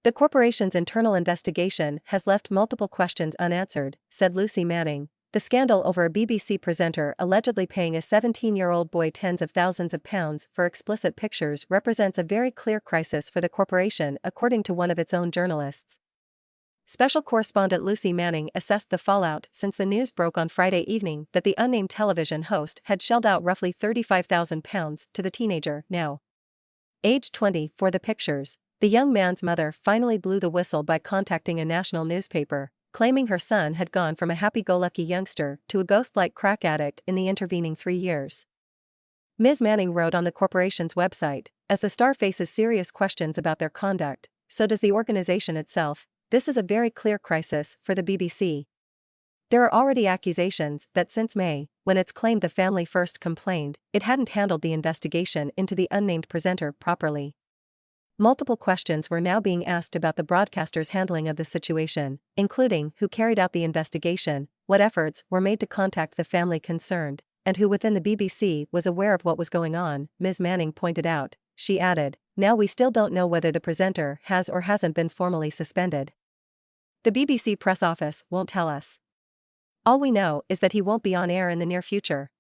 The corporation's internal investigation has left multiple questions unanswered, said Lucy Manning. The scandal over a BBC presenter allegedly paying a 17-year-old boy tens of thousands of pounds for explicit pictures represents a very clear crisis for the corporation, according to one of its own journalists. Special correspondent Lucy Manning assessed the fallout since the news broke on Friday evening that the unnamed television host had shelled out roughly £35,000 to the teenager, now age 20, for the pictures. The young man's mother finally blew the whistle by contacting a national newspaper, claiming her son had gone from a happy-go-lucky youngster to a ghost-like crack addict in the intervening 3 years. Ms. Manning wrote on the corporation's website, "As the star faces serious questions about their conduct, so does the organization itself. This is a very clear crisis for the BBC. There are already accusations that since May, when it's claimed the family first complained, it hadn't handled the investigation into the unnamed presenter properly." Multiple questions were now being asked about the broadcaster's handling of the situation, including who carried out the investigation, what efforts were made to contact the family concerned, and who within the BBC was aware of what was going on, Ms. Manning pointed out. She added, "Now we still don't know whether the presenter has or hasn't been formally suspended. The BBC press office won't tell us. All we know is that he won't be on air in the near future."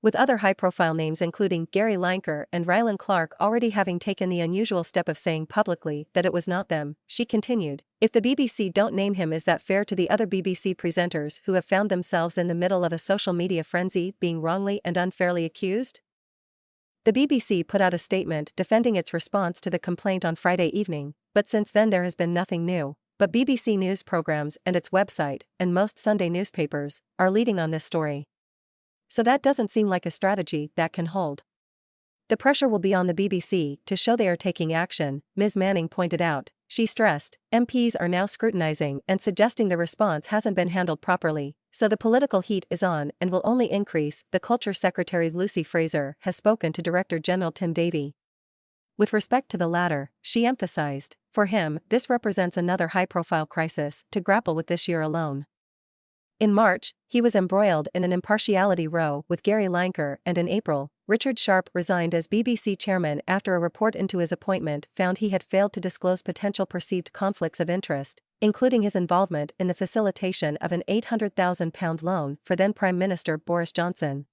With other high-profile names including Gary Lineker and Rylan Clark already having taken the unusual step of saying publicly that it was not them, she continued, "If the BBC don't name him, is that fair to the other BBC presenters who have found themselves in the middle of a social media frenzy being wrongly and unfairly accused?" The BBC put out a statement defending its response to the complaint on Friday evening, but since then there has been nothing new. But BBC News programs and its website, and most Sunday newspapers, are leading on this story. So that doesn't seem like a strategy that can hold. The pressure will be on the BBC to show they are taking action, Ms. Manning pointed out. She stressed, MPs are now scrutinizing and suggesting the response hasn't been handled properly, so the political heat is on and will only increase. The Culture Secretary Lucy Fraser has spoken to Director General Tim Davie. With respect to the latter, she emphasized, for him, this represents another high-profile crisis to grapple with this year alone. In March, he was embroiled in an impartiality row with Gary Lineker, and in April, Richard Sharp resigned as BBC chairman after a report into his appointment found he had failed to disclose potential perceived conflicts of interest, including his involvement in the facilitation of an £800,000 loan for then Prime Minister Boris Johnson.